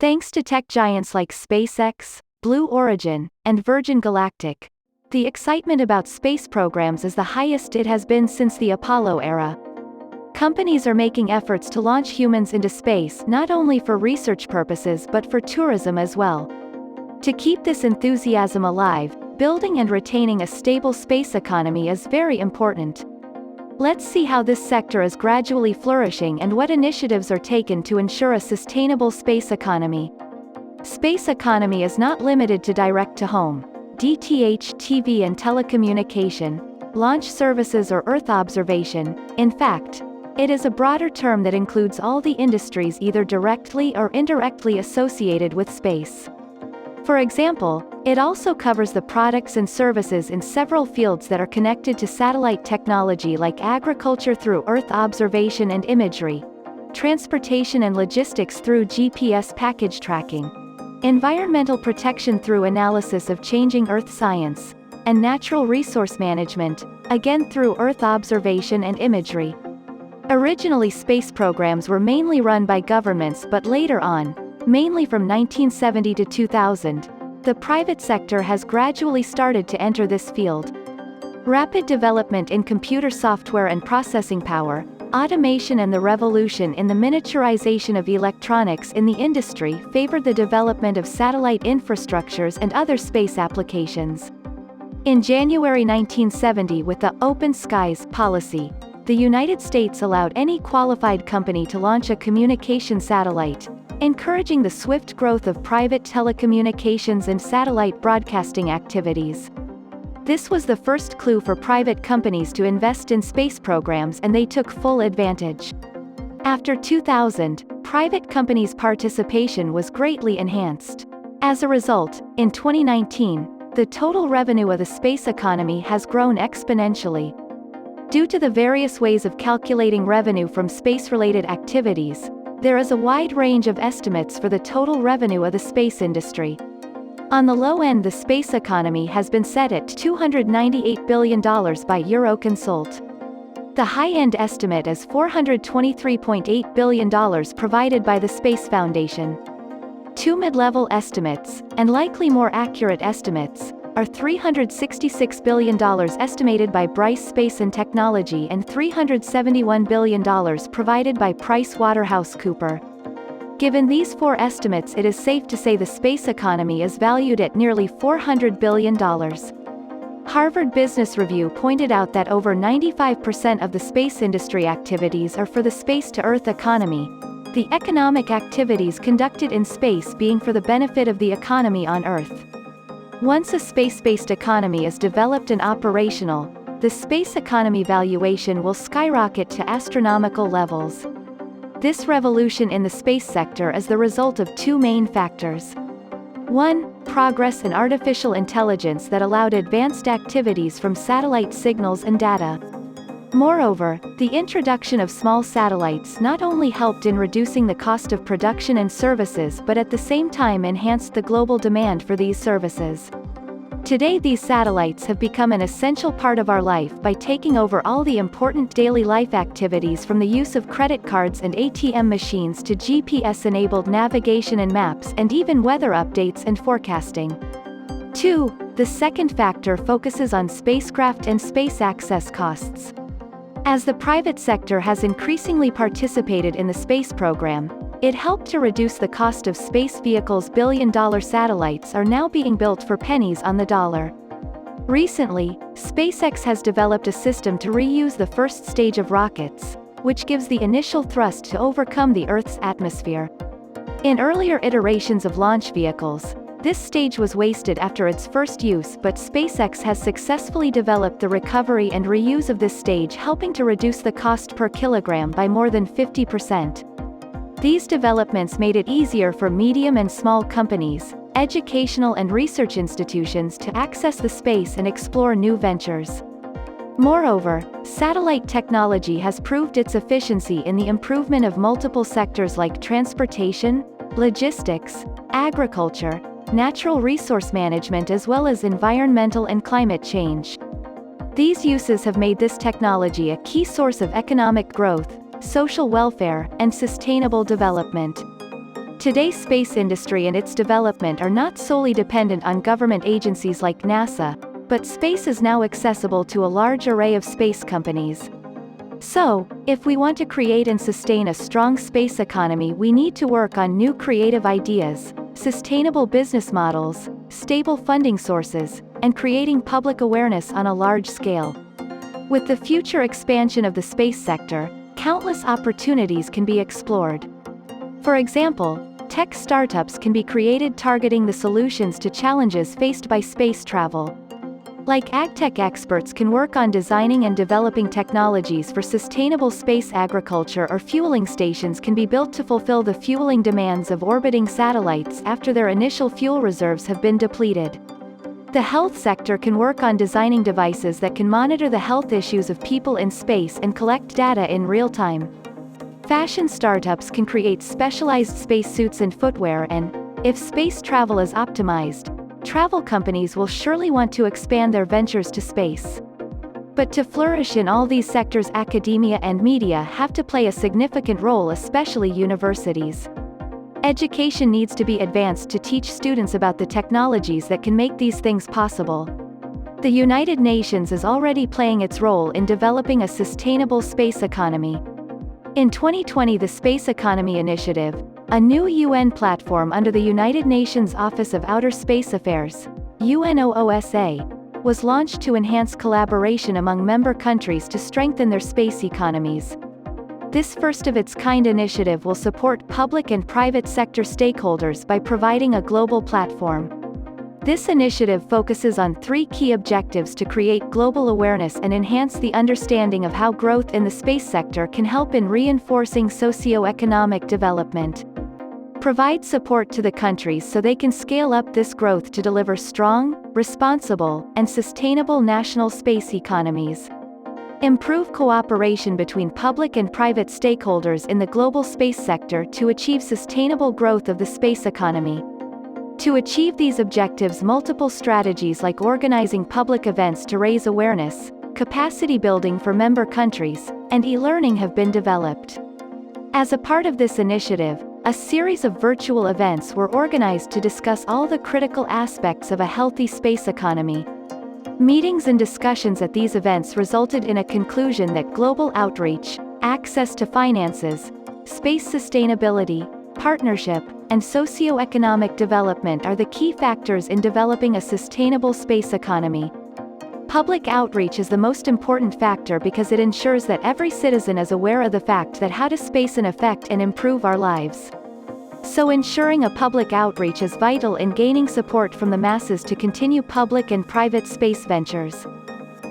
Thanks to tech giants like SpaceX, Blue Origin, and Virgin Galactic, the excitement about space programs is the highest it has been since the Apollo era. Companies are making efforts to launch humans into space not only for research purposes but for tourism as well. To keep this enthusiasm alive, building and retaining a stable space economy is very important. Let's see how this sector is gradually flourishing and what initiatives are taken to ensure a sustainable space economy. Space economy is not limited to direct-to-home, DTH, TV and telecommunication, launch services or Earth observation. In fact, it is a broader term that includes all the industries either directly or indirectly associated with space. For example, it also covers the products and services in several fields that are connected to satellite technology like agriculture through Earth observation and imagery, transportation and logistics through GPS package tracking, environmental protection through analysis of changing Earth science, and natural resource management, again through Earth observation and imagery. Originally space programs were mainly run by governments, but later on, mainly from 1970 to 2000, the private sector has gradually started to enter this field. Rapid development in computer software and processing power, automation and the revolution in the miniaturization of electronics in the industry favored the development of satellite infrastructures and other space applications. In January 1970, with the Open Skies policy, the United States allowed any qualified company to launch a communication satellite, encouraging the swift growth of private telecommunications and satellite broadcasting activities. This was the first clue for private companies to invest in space programs, and they took full advantage. After 2000, private companies' participation was greatly enhanced. As a result, in 2019, the total revenue of the space economy has grown exponentially. Due to the various ways of calculating revenue from space-related activities, there is a wide range of estimates for the total revenue of the space industry. On the low end, the space economy has been set at $298 billion by Euroconsult. The high-end estimate is $423.8 billion provided by the Space Foundation. Two mid-level estimates, and likely more accurate estimates, are $366 billion estimated by Bryce Space and Technology and $371 billion provided by PricewaterhouseCoopers. Given these four estimates, it is safe to say the space economy is valued at nearly $400 billion. Harvard Business Review pointed out that over 95% of the space industry activities are for the space-to-Earth economy, the economic activities conducted in space being for the benefit of the economy on Earth. Once a space-based economy is developed and operational, the space economy valuation will skyrocket to astronomical levels. This revolution in the space sector is the result of two main factors. 1. Progress in artificial intelligence that allowed advanced activities from satellite signals and data. Moreover, the introduction of small satellites not only helped in reducing the cost of production and services but at the same time enhanced the global demand for these services. Today these satellites have become an essential part of our life by taking over all the important daily life activities, from the use of credit cards and ATM machines to GPS-enabled navigation and maps, and even weather updates and forecasting. 2. The second factor focuses on spacecraft and space access costs. As the private sector has increasingly participated in the space program, it helped to reduce the cost of space vehicles. Billion-dollar satellites are now being built for pennies on the dollar. Recently, SpaceX has developed a system to reuse the first stage of rockets, which gives the initial thrust to overcome the Earth's atmosphere. In earlier iterations of launch vehicles, this stage was wasted after its first use, but SpaceX has successfully developed the recovery and reuse of this stage, helping to reduce the cost per kilogram by more than 50%. These developments made it easier for medium and small companies, educational and research institutions to access the space and explore new ventures. Moreover, satellite technology has proved its efficiency in the improvement of multiple sectors like transportation, logistics, agriculture, natural resource management, as well as environmental and climate change. These uses have made this technology a key source of economic growth, social welfare, and sustainable development. Today's space industry and its development are not solely dependent on government agencies like NASA, but space is now accessible to a large array of space companies. So, if we want to create and sustain a strong space economy, we need to work on new creative ideas, sustainable business models, stable funding sources, and creating public awareness on a large scale. With the future expansion of the space sector, countless opportunities can be explored. For example, tech startups can be created targeting the solutions to challenges faced by space travel. Like agtech experts can work on designing and developing technologies for sustainable space agriculture, or fueling stations can be built to fulfill the fueling demands of orbiting satellites after their initial fuel reserves have been depleted. The health sector can work on designing devices that can monitor the health issues of people in space and collect data in real time. Fashion startups can create specialized spacesuits and footwear, and, if space travel is optimized, travel companies will surely want to expand their ventures to space. But to flourish in all these sectors, academia and media have to play a significant role, especially universities. Education needs to be advanced to teach students about the technologies that can make these things possible. The United Nations is already playing its role in developing a sustainable space economy. In 2020, the Space Economy Initiative, a new UN platform under the United Nations Office of Outer Space Affairs, UNOOSA, was launched to enhance collaboration among member countries to strengthen their space economies. This first-of-its-kind initiative will support public and private sector stakeholders by providing a global platform. This initiative focuses on three key objectives: to create global awareness and enhance the understanding of how growth in the space sector can help in reinforcing socio-economic development, provide support to the countries so they can scale up this growth to deliver strong, responsible, and sustainable national space economies, improve cooperation between public and private stakeholders in the global space sector to achieve sustainable growth of the space economy. To achieve these objectives, multiple strategies like organizing public events to raise awareness, capacity building for member countries, and e-learning have been developed. As a part of this initiative, a series of virtual events were organized to discuss all the critical aspects of a healthy space economy. Meetings and discussions at these events resulted in a conclusion that global outreach, access to finances, space sustainability, partnership, and socio-economic development are the key factors in developing a sustainable space economy. Public outreach is the most important factor because it ensures that every citizen is aware of the fact that how to space and affect and improve our lives. So ensuring a public outreach is vital in gaining support from the masses to continue public and private space ventures.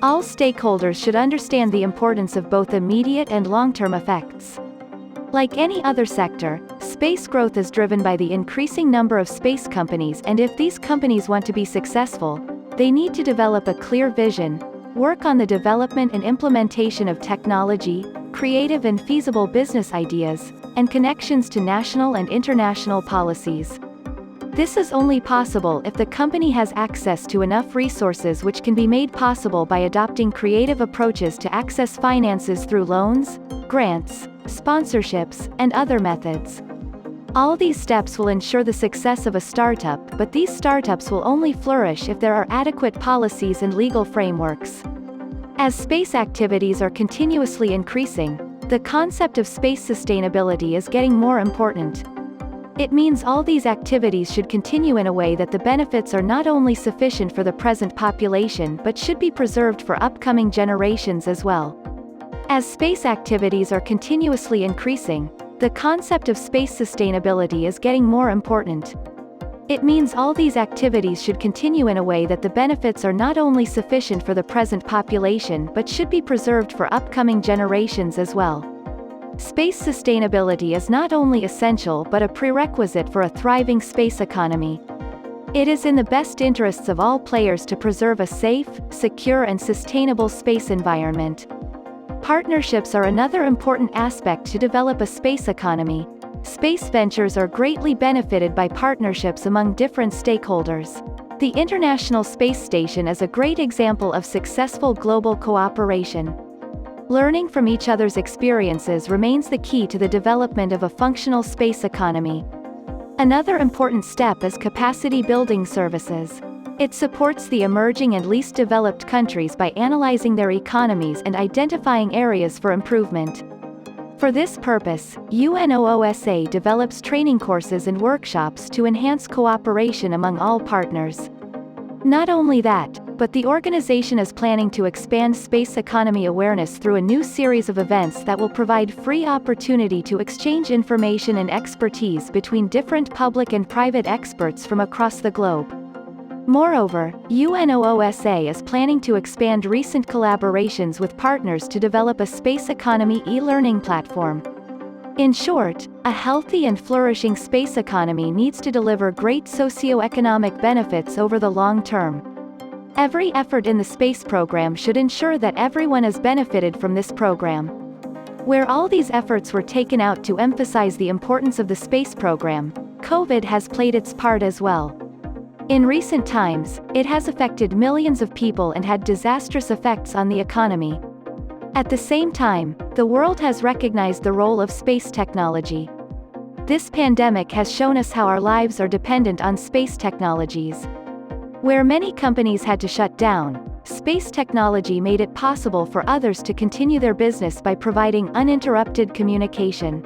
All stakeholders should understand the importance of both immediate and long-term effects. Like any other sector, space growth is driven by the increasing number of space companies, and if these companies want to be successful, they need to develop a clear vision, work on the development and implementation of technology, creative and feasible business ideas, and connections to national and international policies. This is only possible if the company has access to enough resources, which can be made possible by adopting creative approaches to access finances through loans, grants, sponsorships, and other methods. All these steps will ensure the success of a startup, but these startups will only flourish if there are adequate policies and legal frameworks. As space activities are continuously increasing, the concept of space sustainability is getting more important. It means all these activities should continue in a way that the benefits are not only sufficient for the present population but should be preserved for upcoming generations as well. As space activities are continuously increasing, the concept of space sustainability is getting more important. It means all these activities should continue in a way that the benefits are not only sufficient for the present population but should be preserved for upcoming generations as well. Space sustainability is not only essential but a prerequisite for a thriving space economy. It is in the best interests of all players to preserve a safe, secure and sustainable space environment. Partnerships are another important aspect to develop a space economy. Space ventures are greatly benefited by partnerships among different stakeholders. The International Space Station is a great example of successful global cooperation. Learning from each other's experiences remains the key to the development of a functional space economy. Another important step is capacity building services. It supports the emerging and least developed countries by analyzing their economies and identifying areas for improvement. For this purpose, UNOOSA develops training courses and workshops to enhance cooperation among all partners. Not only that, but the organization is planning to expand space economy awareness through a new series of events that will provide free opportunity to exchange information and expertise between different public and private experts from across the globe. Moreover, UNOOSA is planning to expand recent collaborations with partners to develop a space economy e-learning platform. In short, a healthy and flourishing space economy needs to deliver great socio-economic benefits over the long term. Every effort in the space program should ensure that everyone is benefited from this program. Where all these efforts were taken out to emphasize the importance of the space program, COVID has played its part as well. In recent times, it has affected millions of people and had disastrous effects on the economy. At the same time, the world has recognized the role of space technology. This pandemic has shown us how our lives are dependent on space technologies. Where many companies had to shut down, space technology made it possible for others to continue their business by providing uninterrupted communication.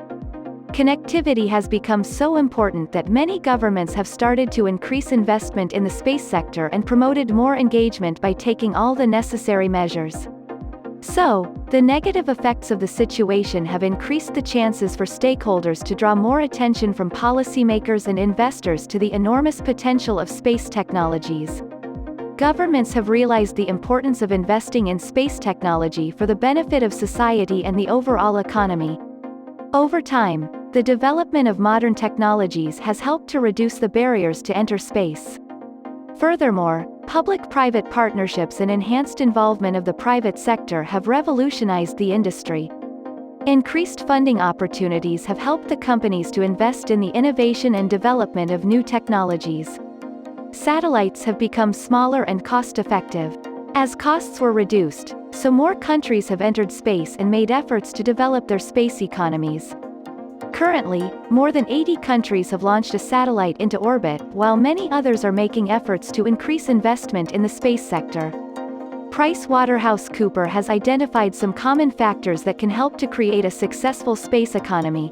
Connectivity has become so important that many governments have started to increase investment in the space sector and promoted more engagement by taking all the necessary measures. So, the negative effects of the situation have increased the chances for stakeholders to draw more attention from policymakers and investors to the enormous potential of space technologies. Governments have realized the importance of investing in space technology for the benefit of society and the overall economy. Over time, the development of modern technologies has helped to reduce the barriers to enter space. Furthermore, public-private partnerships and enhanced involvement of the private sector have revolutionized the industry. Increased funding opportunities have helped the companies to invest in the innovation and development of new technologies. Satellites have become smaller and cost-effective. As costs were reduced, so more countries have entered space and made efforts to develop their space economies. Currently, more than 80 countries have launched a satellite into orbit, while many others are making efforts to increase investment in the space sector. PricewaterhouseCoopers has identified some common factors that can help to create a successful space economy.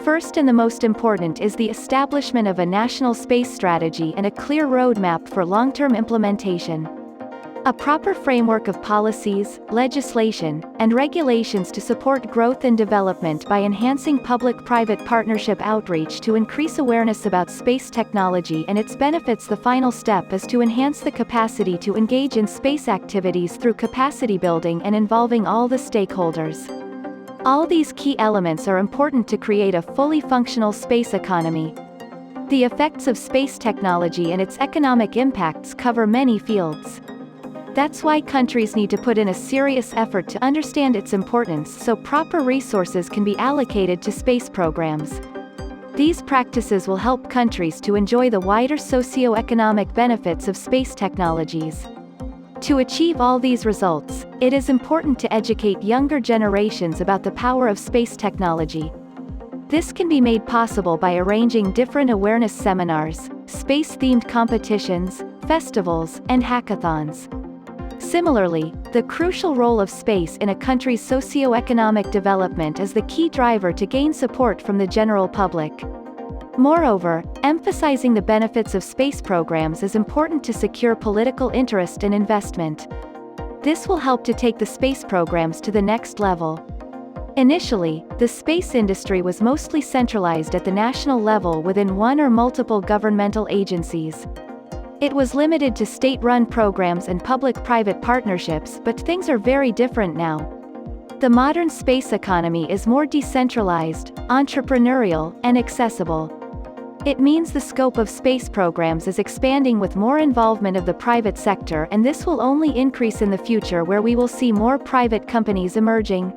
First and the most important is the establishment of a national space strategy and a clear roadmap for long-term implementation. A proper framework of policies, legislation, and regulations to support growth and development by enhancing public-private partnership outreach to increase awareness about space technology and its benefits. The final step is to enhance the capacity to engage in space activities through capacity building and involving all the stakeholders. All these key elements are important to create a fully functional space economy. The effects of space technology and its economic impacts cover many fields. That's why countries need to put in a serious effort to understand its importance so proper resources can be allocated to space programs. These practices will help countries to enjoy the wider socio-economic benefits of space technologies. To achieve all these results, it is important to educate younger generations about the power of space technology. This can be made possible by arranging different awareness seminars, space-themed competitions, festivals, and hackathons. Similarly, the crucial role of space in a country's socio-economic development is the key driver to gain support from the general public. Moreover, emphasizing the benefits of space programs is important to secure political interest and investment. This will help to take the space programs to the next level. Initially, the space industry was mostly centralized at the national level within one or multiple governmental agencies. It was limited to state-run programs and public-private partnerships, but things are very different now. The modern space economy is more decentralized, entrepreneurial, and accessible. It means the scope of space programs is expanding with more involvement of the private sector, and this will only increase in the future, where we will see more private companies emerging.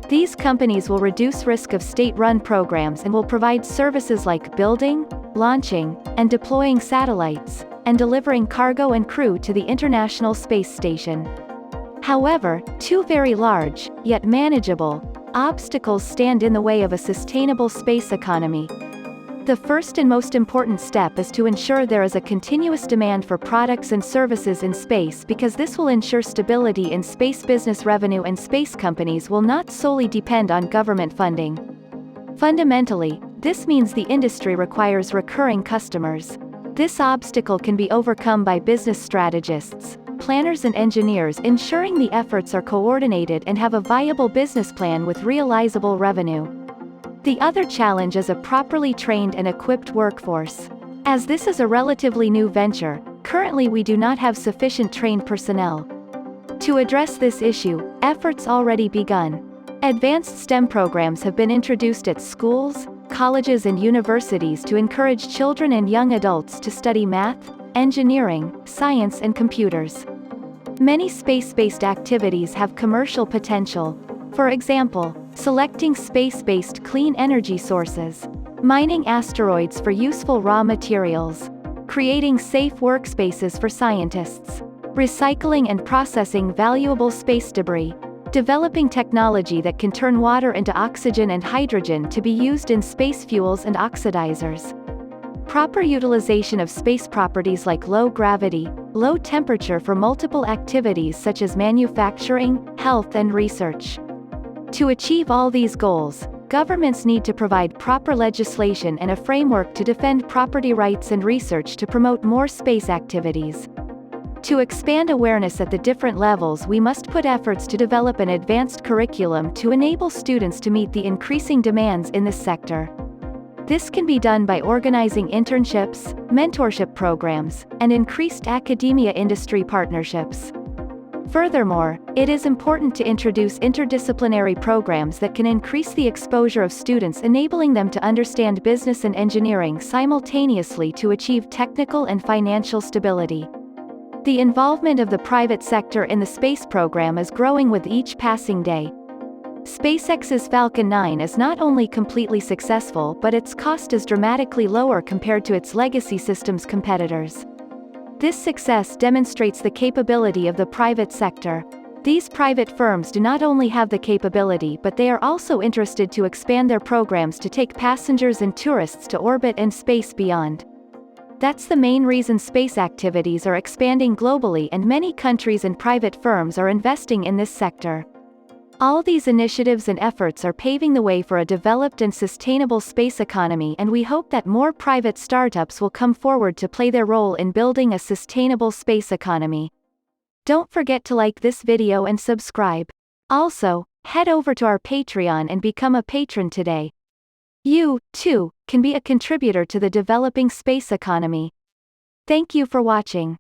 These companies will reduce risk of state-run programs and will provide services like building, launching, and deploying satellites, and delivering cargo and crew to the International Space Station. However, two very large, yet manageable, obstacles stand in the way of a sustainable space economy. The first and most important step is to ensure there is a continuous demand for products and services in space, because this will ensure stability in space business revenue, and space companies will not solely depend on government funding. Fundamentally, this means the industry requires recurring customers. This obstacle can be overcome by business strategists, planners and engineers, ensuring the efforts are coordinated and have a viable business plan with realizable revenue. The other challenge is a properly trained and equipped workforce. As this is a relatively new venture, currently we do not have sufficient trained personnel. To address this issue, efforts already begun. Advanced STEM programs have been introduced at schools, colleges and universities to encourage children and young adults to study math, engineering, science and computers. Many space-based activities have commercial potential. For example, selecting space-based clean energy sources, mining asteroids for useful raw materials, creating safe workspaces for scientists, recycling and processing valuable space debris, developing technology that can turn water into oxygen and hydrogen to be used in space fuels and oxidizers. Proper utilization of space properties like low gravity, low temperature for multiple activities such as manufacturing, health and research. To achieve all these goals, governments need to provide proper legislation and a framework to defend property rights and research to promote more space activities. To expand awareness at the different levels, we must put efforts to develop an advanced curriculum to enable students to meet the increasing demands in this sector. This can be done by organizing internships, mentorship programs, and increased academia-industry partnerships. Furthermore, it is important to introduce interdisciplinary programs that can increase the exposure of students, enabling them to understand business and engineering simultaneously to achieve technical and financial stability. The involvement of the private sector in the space program is growing with each passing day. SpaceX's Falcon 9 is not only completely successful, but its cost is dramatically lower compared to its legacy systems competitors. This success demonstrates the capability of the private sector. These private firms do not only have the capability, but they are also interested to expand their programs to take passengers and tourists to orbit and space beyond. That's the main reason space activities are expanding globally, and many countries and private firms are investing in this sector. All these initiatives and efforts are paving the way for a developed and sustainable space economy, and we hope that more private startups will come forward to play their role in building a sustainable space economy. Don't forget to like this video and subscribe. Also, head over to our Patreon and become a patron today. You, too, can be a contributor to the developing space economy. Thank you for watching.